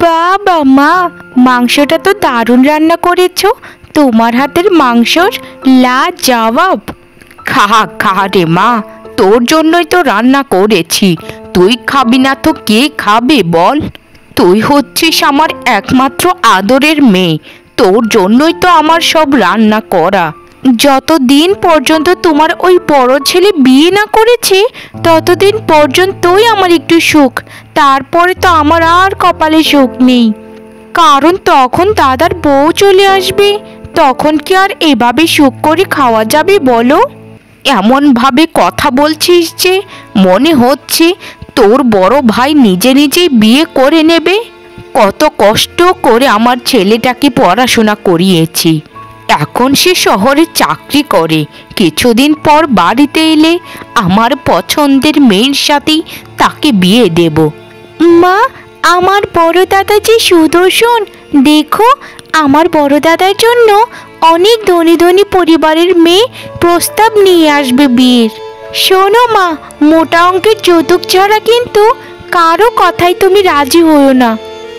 বাবা মা, মাংসটা তো দারুণ রান্না করেছো। তোমার হাতের মাংসর লাজবাব। খা খা রে মা, তোর জন্যই তো রান্না করেছি। তুই খাবি না তো কে খাবে বল? তুই হচ্ছিস আমার একমাত্র আদরের মেয়ে, তোর জন্যই তো আমার সব রান্না করা। যতদিন পর্যন্ত তোমার ওই বড় ছেলে বিয়ে না করেছে ততদিন পর্যন্তই আমার একটু সুখ, তারপরে তো আমার আর কপালে সুখ নেই। কারণ তখন দাদার বউ চলে আসবে, তখন কি আর এভাবে সুখ করে খাওয়া যাবে বলো? এমন ভাবে কথা বলছিস যে মনে হচ্ছে তোর বড় ভাই নিজে নিজেই বিয়ে করে নেবে। কত কষ্ট করে আমার ছেলেটাকে পড়াশোনা করিয়েছি, এখন সে শহরে চাকরি করে। কিছুদিন পর বাড়িতে এলে আমার পছন্দের মেয়ের সাথেই তাকে বিয়ে দেব। মা, আমার বড় দাদা যে সুদর্শন, দেখো আমার বড় দাদার জন্য অনেক ধনী ধনী পরিবারের মেয়ে প্রস্তাব নিয়ে আসবে বিয়ের। শোনো মা, মোটা অঙ্কের যৌতুক ছাড়া কিন্তু কারো কথাই তুমি রাজি হও না।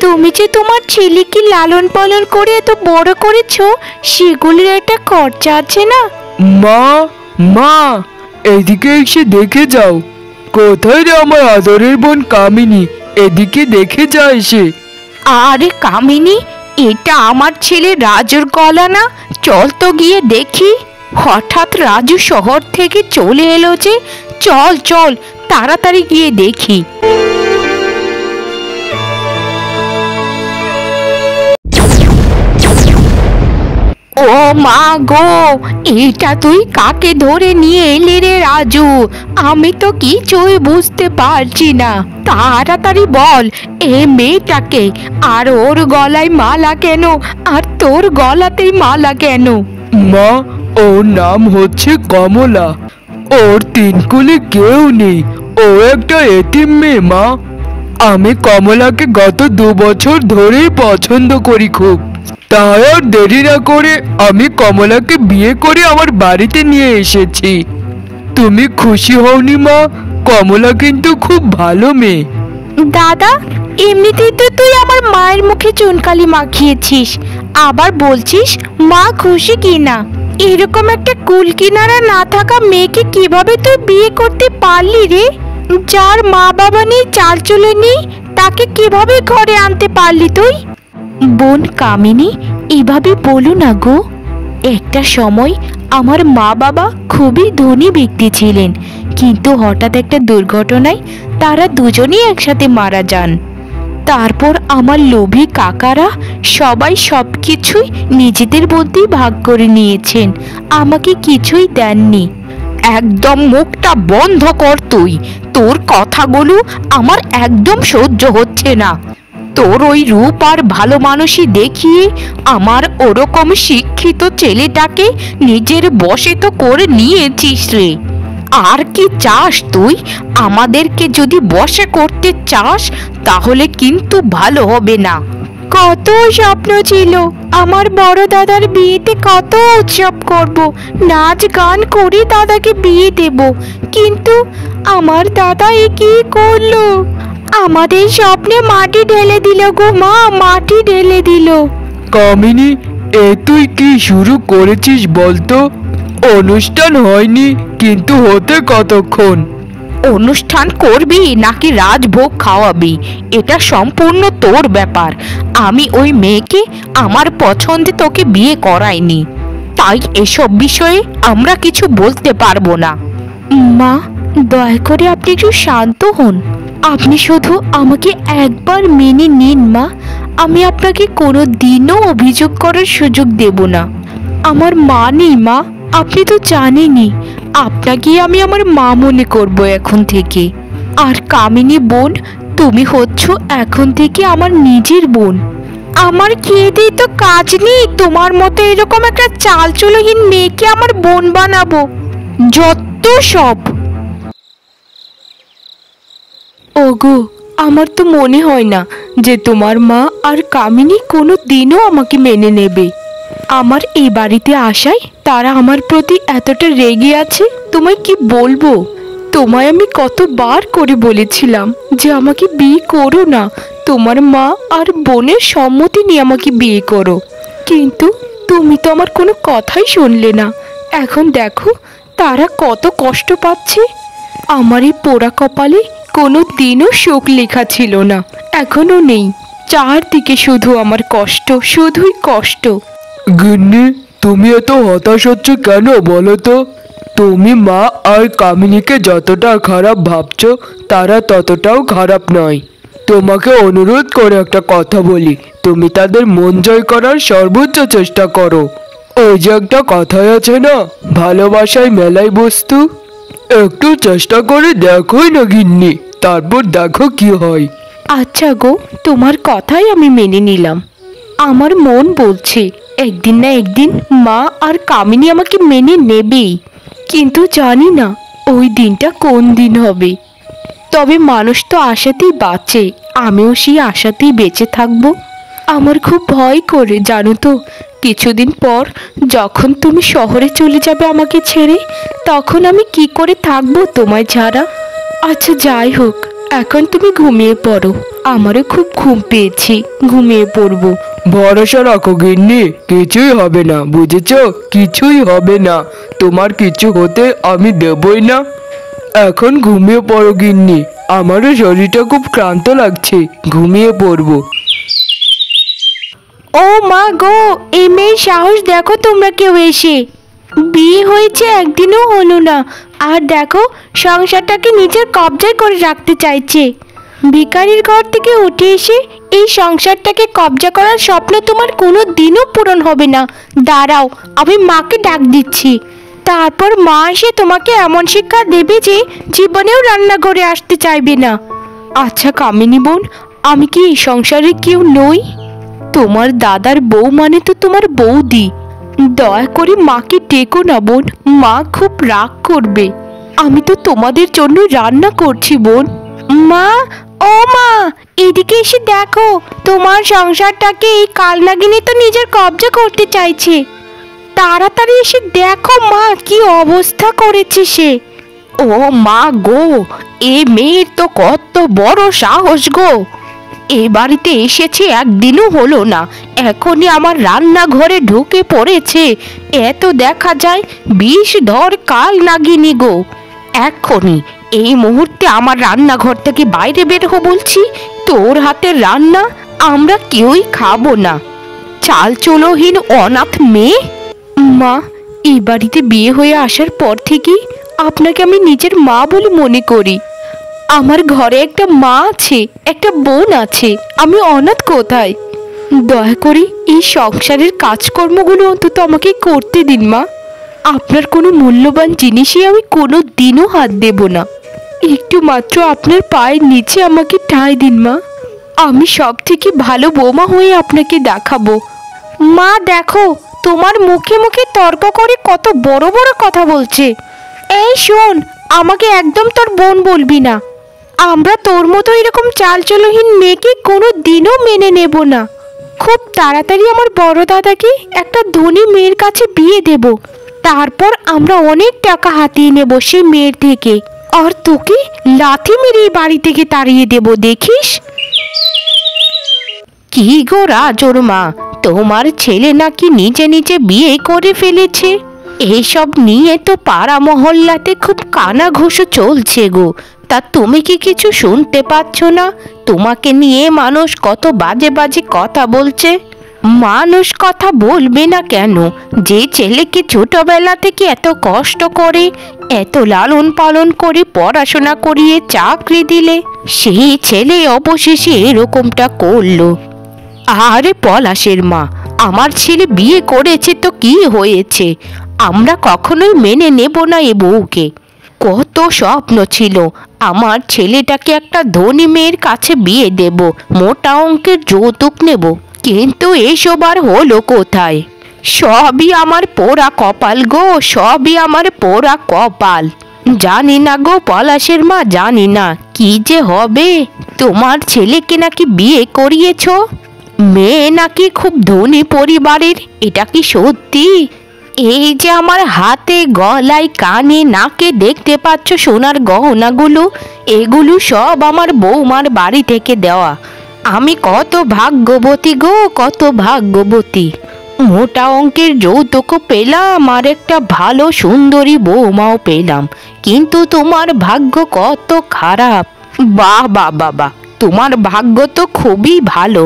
তুমি যে তোমার ছেলেকে লালন পালন করে এত বড় করেছো, সেগুলির একটা খরচা আছে না? মা মা, এদিকে এসে দেখে যাও। কোথায় রে আমার আদরের বোন কামিনী? এদিকে দেখে যা এসে। আরে কামিনী, এটা আমার ছেলে রাজুর গলা না? চল তো গিয়ে দেখি। হঠাৎ রাজু শহর থেকে চলে এলো যে, চল চল তাড়াতাড়ি গিয়ে দেখি। ও মা গো, এটা তুই কাকে ধরে নিয়ে এলি রে রাজু? আমি তো কিছুই বুঝতে পারছি না। তাড়াতাড়ি বল, এ মেয়েটাকে? আর ওর গলায় মালা কেন, আর তোর গলাতেই মালা কেন? মা, ওর নাম হচ্ছে কমলা। ওর তিন কুলে কেউ নেই, ও একটা এতিম মেয়ে মা। আমি কমলাকে গত 2 বছর ধরেই পছন্দ করি খুব। তাই আর দেরি না করে আমি কমলাকে বিয়ে করে আমার বাড়িতে নিয়ে এসেছি। তুমি খুশি হওনি মা? কমলা কিন্তু খুব ভালো মেয়ে। দাদা, এমনিতেই তো তুই আমার মায়ের মুখে চুনকালি মাখিয়েছিস, আবার বলছিস মা খুশি কিনা? এরকম একটা কুল কিনারা না থাকা মেয়েকে কিভাবে তুই বিয়ে করতে পারলি রে? যার মা বাবা নেই, চাল চলে নেই, তাকে কিভাবে ঘরে আনতে পারলি তুই? বোন কামিনী, এভাবে বলো না গো। একটা সময় আমার মা বাবা খুবই ধনী ব্যক্তি ছিলেন, কিন্তু হঠাৎ একটা দুর্ঘটনায় তারা দুজনেই একসাথে মারা যান। তারপর আমার লোভী কাকারা সবাই সবকিছুই নিজেদের মধ্যেই ভাগ করে নিয়েছেন, আমাকে কিছুই দেননি। একদম মুখটা বন্ধ কর তুই, তোর কথাগুলো আমার একদম সহ্য হচ্ছে না। তোর ওই রূপ আর ভালো মানুষই দেখিয়ে আমার ওরকম শিক্ষিত ছেলেটাকে নিজের বশে তো করে নিয়েছিস রে। আর কি চাস তুই? আমাদেরকে যদি বশে করতে চাস তাহলে কিন্তু ভালো হবে না। কত স্বপ্ন ছিল আমার বড় দাদার বিয়েতে, কত উৎসব করব, নাচ গান করে দাদাকে বিয়ে দেব, কিন্তু আমার দাদা এ কি করলো? আমাদের স্বপ্নে মাটি ঢেলে দিল গো মা, মাটি ঢেলে দিল। কামিনী, এ তুই কি শুরু করেছিস বলতো? অনুষ্ঠান হয়নি, কিন্তু হতে কতক্ষণ? অনুষ্ঠান করবি নাকি রাজভোগ খাওয়াবি, এটা সম্পূর্ণ তোর ব্যাপার। আমি ওই মেয়েকে আমার পছন্দে তোকে বিয়ে করাইনি, তাই এসব বিষয়ে আমরা কিছু বলতে পারবো না। মা, দয়া করে আপনি একটু শান্ত হন। আপনি শুধু আমাকে একবার মেনে নিন মা, আমি আপনাকে কোনো দিনও অভিযোগ করার সুযোগ দেব না। আমার মা নেই মা, আপনি তো জানেনই, আপনাকেই আমি আমার মা মনে করব এখন থেকে। আর কামিনী বোন, তুমি হচ্ছ এখন থেকে আমার নিজের বোন। আমার খেয়ে দিয়ে তো কাজ নেই তোমার মতো এরকম একটা চালচলহীন মেয়েকে আমার বোন বানাবো, যত সব। ওগো, আমার তো মনে হয় না যে তোমার মা আর কামিনী কোনো দিনও আমাকে মেনে নেবে। আমার এই বাড়িতে আসায় তারা আমার প্রতি এতটা রেগে আছে, তোমায় কি বলবো? তোমায় আমি কতবার করে বলেছিলাম যে আমাকে বিয়ে করো না, তোমার মা আর বোনের সম্মতি নিয়ে আমাকে বিয়ে করো, কিন্তু তুমি তো আমার কোনো কথাই শুনলে না। এখন দেখো তারা কত কষ্ট পাচ্ছে। আমার এই পোড়া কপালে কোনো দিনও শোক লেখা ছিল না, এখনো নেই। চারদিকে শুধু আমার কষ্ট, শুধুই কষ্ট। গিন্নি, তুমি এত হতাশ হচ্ছ কেন বলো তো? তুমি মা আর কামিনীকে যতটা খারাপ ভাবছো তারা ততটাও খারাপ নয়। তোমাকে অনুরোধ করে একটা কথা বলি, তুমি তাদের মন জয় করার সর্বোচ্চ চেষ্টা করো। ওই যে একটা কথাই আছে না, ভালোবাসায় মেলাই বস্তু। একটু চেষ্টা করে দেখোই না গিন্নি, তারপর দেখো কি হয়। আচ্ছা গো, তোমার কথাই আমি মেনে নিলাম। আমার মন বলছে একদিন না একদিন মা আর কামিনী আমাকে মেনে নেবেই, কিন্তু জানি না ওই দিনটা কোন দিন হবে। তবে মানুষ তো আশাতেই বাঁচে, আমিও সেই আশাতেই বেঁচে থাকবো। আমার খুব ভয় করে জানো তো, কিছুদিন পর যখন তুমি শহরে চলে যাবে আমাকে ছেড়ে, তখন আমি কি করে থাকবো তোমায় ছাড়া। আচ্ছা যাই হোক, এখন তুমি ঘুমিয়ে পড়ো, আমারও খুব ঘুম পেয়েছি, ঘুমিয়ে পড়বো। ভরসা রাখো গিন্নি, কিছুই হবে না, বুঝেছো? কিছুই হবে না, তোমার কিছু হতে আমি দেবই না। এখন ঘুমিয়ে পড়ো গিন্নি, আমারও শরীরটা খুব ক্লান্ত লাগছে, ঘুমিয়ে পড়বো। ও মা গো, এই মেয়ের সাহস দেখো তোমরা কেউ এসে। বিয়ে হয়েছে একদিনও হলো না, আর দেখো সংসারটাকে নিজের কবজায় করে রাখতে চাইছে। ভিখারির ঘর থেকে উঠে এসে এই সংসারটাকে কবজা করার স্বপ্ন তোমার কোনো দিনও পূরণ হবে না। দাঁড়াও, আমি মাকে ডাক দিচ্ছি, তারপর মা এসে তোমাকে এমন শিক্ষা দেবে যে জীবনেও রান্নাঘরে আসতে চাইবে না। আচ্ছা কামিনী বোন, আমি কি এই সংসারে কেউ নই? তোমার দাদার বউ মানে তো তোমার বৌদি। দয়া করে মাকে ডেকো না বোন, মা খুব রাগ করবে। আমি তো তোমাদের জন্য রান্না করছি বোন। মা, ও মা, এদিকে এসে দেখো, তোমার সংসারটাকে এই কালনাগিনী তো নিজের কবজা করতে চাইছে। তাড়াতাড়ি এসে দেখো মা, কি অবস্থা করেছে সে। ও মা গো, এ মেয়ের তো কত বড় সাহস গো। এই বাড়িতে এসেছে একদিনও হলো না, এখনই আমার রান্নাঘরে ঢুকে পড়েছে। এত দেখা যায় বিষধর কালনাগিনী গো। এখনই এই মুহূর্তে আমার রান্নাঘর থেকে বাইরে বের হো বলছি। তোর হাতের রান্না আমরা কেউই খাবো না, চাল চলোহীন অনাথ মেয়ে। মা, এই বাড়িতে বিয়ে হয়ে আসার পর থেকেই আপনাকে আমি নিজের মা বলে মনে করি। আমার ঘরে একটা মা আছে, একটা বোন আছে, আমি অনাথ কোথায়? দয়া করে এই সংসারের কাজকর্মগুলো অন্তত আমাকে করতে দিন মা। আপনার কোনো মূল্যবান জিনিসই আমি কোনো দিনও হাত দেব না। একটু মাত্র আপনার পায়ের নিচে আমাকে ঠাঁই দিন মা, আমি সব থেকে ভালো বৌমা হয়ে আপনাকে দেখাবো। মা দেখো, তোমার মুখে মুখে তর্ক করে কত বড় বড় কথা বলছে। এই শোন, আমাকে একদম তোর বোন বলবি না। আমরা তোর মতো এরকম চালচলহীন মেয়েকে কোনো দিনও মেনে নেব না। খুব তাড়াতাড়ি আমার বড় দাদাকে একটা ধনী মেয়ের কাছে বিয়ে দেব, তারপর আমরা অনেক টাকা হাতিয়ে নেব সেই মেয়ের থেকে, আর তোকে লাথি মেরে বাড়ি থেকে তাড়িয়ে দেব, দেখিস। কি গো রাজোর মা, তোমার ছেলে নাকি নিজে নিজে বিয়ে করে ফেলেছে? এইসব নিয়ে তো পাড়া মহল্লাতে খুব কানাঘুষো চলছে গো। তা তুমি কি কিছু শুনতে পাচ্ছ না? তোমাকে নিয়ে মানুষ কত বাজে বাজে কথা বলছে। মানুষ কথা বলবে না কেন? যে ছেলেকে ছোটবেলা থেকে এত কষ্ট করে, এত লালন পালন করে পড়াশোনা করিয়ে চাকরি দিলে, সেই ছেলে অবশেষে এরকমটা করলো। আরে পলাশের মা, আমার ছেলে বিয়ে করেছে তো কি হয়েছে? আমরা কখনোই মেনে নেব না এ বউকে। কত স্বপ্ন ছিল আমার ছেলেটাকে একটা ধনী মেয়ের কাছে বিয়ে দেব, মোটা অঙ্কের যৌতুক নেব, কিন্তু এসব আর হলো কোথায়? সবই আমার পোড়া কপাল গো, সবই আমার পোড়া কপাল। জানি না গো পলাশের মা, জানি না কি যে হবে। তোমার ছেলেকে নাকি বিয়ে করিয়েছ, মেয়ে নাকি খুব ধনী পরিবারের, এটা কি সত্যি? এই যে আমার হাতে গলায় কানে নাকে দেখতে পাচ্ছ সোনার গহনাগুলো, এগুলো সব আমার বৌমার বাড়ি থেকে দেওয়া। আমি কত ভাগ্যবতী গো, কত ভাগ্যবতী। মোটা অঙ্কের যৌতুকও পেলাম আর একটা ভালো সুন্দরী বৌমাও পেলাম, কিন্তু তোমার ভাগ্য কত খারাপ। বাহ বাহ বাহ বাহ, তোমার ভাগ্য তো খুবই ভালো।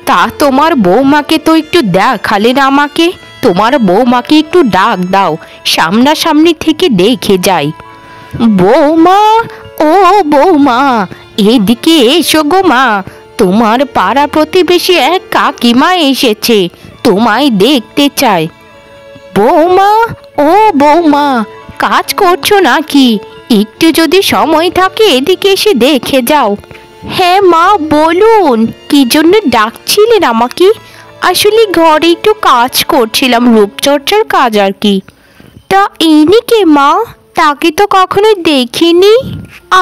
তা তোমার বৌমাকে তো একটু দেখালে না আমাকে? তোমার বৌমাকে একটু ডাক দাও, সামনাসামনি থেকে দেখে যাই। বৌমা, ও বৌমা, এদিকে এসো গো মা। তোমার পাড়া প্রতিবেশী এক কাকিমা এসেছে, তোমায় দেখতে চায়। বৌমা, ও বৌমা, কাজ করছো নাকি? একটু যদি সময় থাকে এদিকে এসে দেখে যাও। হ্যাঁ মা, বলুন, কি জন্য ডাকছিলেন আমাকে? আসলে ঘরে একটু কাজ করছিলাম, রূপচর্চার কাজ আর কি। তা ইনি কে মা? তাকে তো কখনো দেখিনি।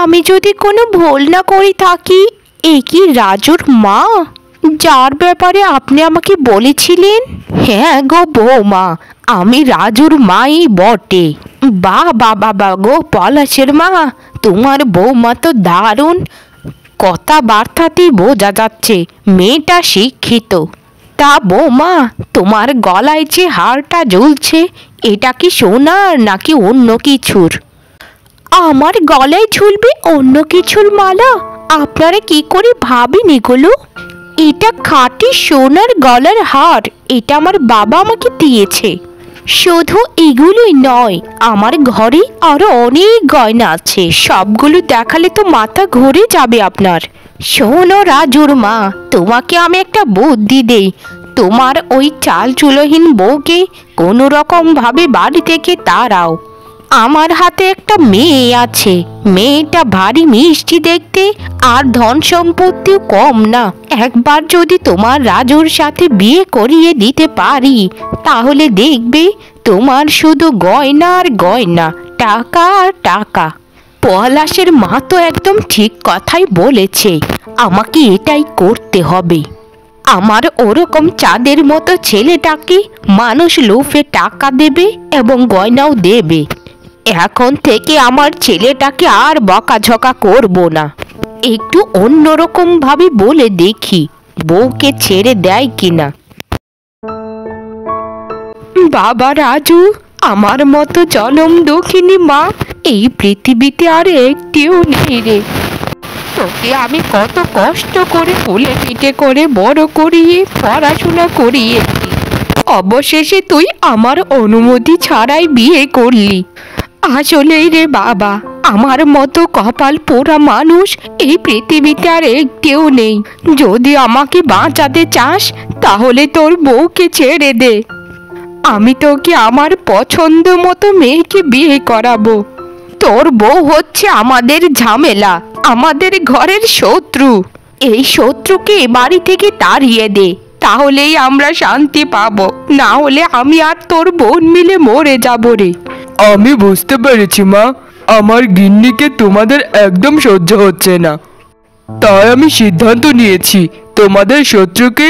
আমি যদি কোনো ভুল না করে থাকি, এ কি রাজুর মা, যার ব্যাপারে আপনি আমাকে বলেছিলেন? হ্যাঁ গো বৌমা, আমি রাজুর মাই বটে। বাহ বাহ বাবা গো পলাশের মা, তোমার বৌমা তো দারুণ। কথাবার্তাতেই বোঝা যাচ্ছে মেয়েটা শিক্ষিত। তা বৌমা, তোমার গলায় যে হারটা ঝুলছে, এটা কি সোনার নাকি অন্য কিছুর? আমার গলায় ঝুলবে অন্য কিছুর মালা? আপনারা কি করে ভাবেন এগুলো? এটা খাঁটি সোনার গলার হার, এটা আমার বাবা আমাকে দিয়েছে। শুধু এগুলোই নয়, আমার ঘরে আরো অনেক গয়না আছে, সবগুলো দেখালে তো মাথা ঘুরে যাবে আপনার। শোনো রাজুর মা, তোমাকে আমি একটা বুদ্ধি দেই। তোমার ওই চাল চুলোহীন বউকে কোনো রকম ভাবে বাড়ি থেকে তাড়াও। আমার হাতে একটা মেয়ে আছে, মেয়েটা ভারী মিষ্টি দেখতে আর ধন সম্পত্তিও কম না। একবার যদি তোমার রাজুর সাথে বিয়ে করিয়ে দিতে পারি, তাহলে দেখবে তোমার শুধু গয়না আর গয়না, টাকা আর টাকা। পলাশের মা তো একদম ঠিক কথাই বলেছে, আমাকে এটাই করতে হবে। আমার ওরকম চাঁদের মতো ছেলেটাকে মানুষ লোভে টাকা দেবে এবং গয়নাও দেবে। এখন থেকে আমার ছেলেটাকে আর বকাঝকা করব না। একটু অন্যরকম ভাবে বলে দেখি বউকে ছেড়ে দেয় কিনা। বাবা রাজু, আমার মতো জনম দুঃখিনী মা এই পৃথিবীতে আর একটিও নেই রে। তোকে আমি কত কষ্ট করে কোলে পিঠে করে বড় করিয়ে পড়াশোনা করিয়েছি, অবশেষে তুই আমার অনুমতি ছাড়াই বিয়ে করলি। আসলেই রে বাবা, আমার মতো কপাল পোড়া মানুষ এই পৃথিবীতে আর একটিও নেই। যদি আমাকে বাঁচাতে চাস, তাহলে তোর বউকে ছেড়ে দে। আমি তোকে আমার পছন্দ মতো মেয়েকে বিয়ে করাবো। তোর বউ হচ্ছে আমাদের ঝামেলা, আমাদের ঘরের শত্রু। এই শত্রুকে বাড়ি থেকে তাড়িয়ে দে, তাহলেই আমরা শান্তি পাবো। না হলে আমি আর তোর বোন মিলে মরে যাবো রে। আমি বুঝতে পেরেছি মা, আমার গিন্নিকে তোমাদের একদম সহ্য হচ্ছে না। তাই আমি সিদ্ধান্ত নিয়েছি, তোমাদের শত্রুকে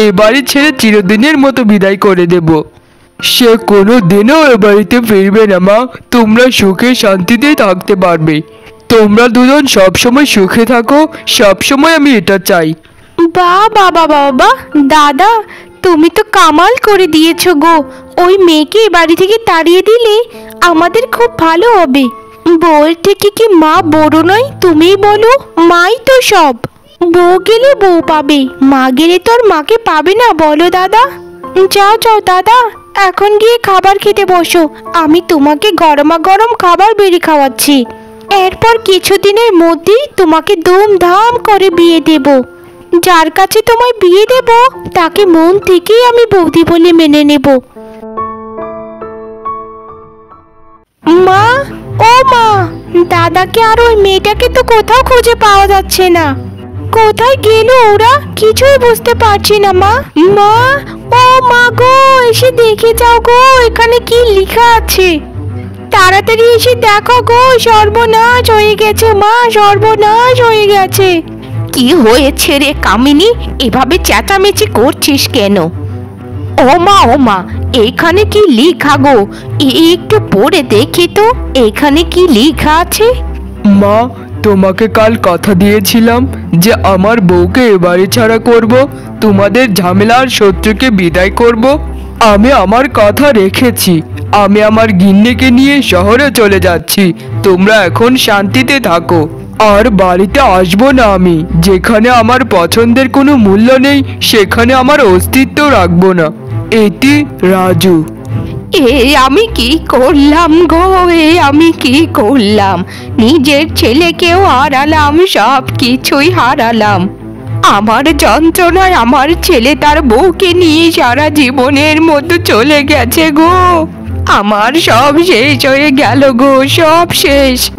এ বাড়ি ছেড়ে চিরদিনের মতো বিদায় করে দেব। সে কোনো দিনও এ বাড়িতে ফিরবে না মা, তোমরা সুখে শান্তিতে থাকতে পারবে। তোমরা দুজন সবসময় সুখে থাকো, সবসময় আমি এটা চাই। বাহ বাবা বাবা, দাদা তুমি তো কামাল করে দিয়েছো গো। ওই মেয়েকে বাড়ি থেকে তাড়িয়ে দিলে আমাদের খুব ভালো হবে। বউয়ের থেকে কি মা বড় নয়? তুমিই বলো, মাই তো সব। বউ গেলে বউ পাবে, মা গেলে তো আর মাকে পাবে না, বলো দাদা। যাও যাও দাদা, এখন গিয়ে খাবার খেতে বসো। আমি তোমাকে গরমা গরম খাবার বেড়ে খাওয়াচ্ছি। এরপর কিছুদিনের মধ্যেই তোমাকে ধুমধাম করে বিয়ে দেব। যার কাছে তোমায় বিয়ে দেব, তাকে মন থেকেই আমি বৌদি বলে মেনে নেব। মা, ও মা, দাদাকে আর ওই মেয়েটাকে তো কোথাও খুঁজে পাওয়া যাচ্ছে না। কোথায় গেল ওরা? কিছুই বুঝতে পারছি না মা। মা, ও মা গো, এসে দেখে যাও গো, এখানে কি লেখা আছে। তাড়াতাড়ি এসে দেখো গো, সর্বনাশ হয়ে গেছে মা, সর্বনাশ হয়ে গেছে। কি হয়েছে রে কামিনী, এভাবে চেঁচামেচি করছিস কেন? ও মা, এখানে কি লেখা গো? একটু পড়ে দেখি তো, এখানে কি লেখা আছে। মা, তোমাকে কাল কথা দিয়েছিলাম যে আমার বউকে এবারে ছাড়া করব, তোমাদের ঝামেলার শত্রুকে বিদায় করব। আমি আমার কথা রেখেছি। আমি আমার গিন্নিকে নিয়ে শহরে চলে যাচ্ছি। তোমরা এখন শান্তিতে থাকো। আর বাড়িতে আসবো না আমি। যেখানে আমার পছন্দের কোনো মূল্য নেই সেখানে আমার অস্তিত্ব রাখবো না। এটি রাজু। এ আমি কি করলাম গো, আমি কি করলাম? নিজের ছেলেকেও হারালাম, সব কিছুই হারালাম। আমার যন্ত্রণায় আমার ছেলে তার বউকে নিয়ে সারা জীবনের মতো চলে গেছে গো। আমার সব শেষ হয়ে গেল গো, সব শেষ।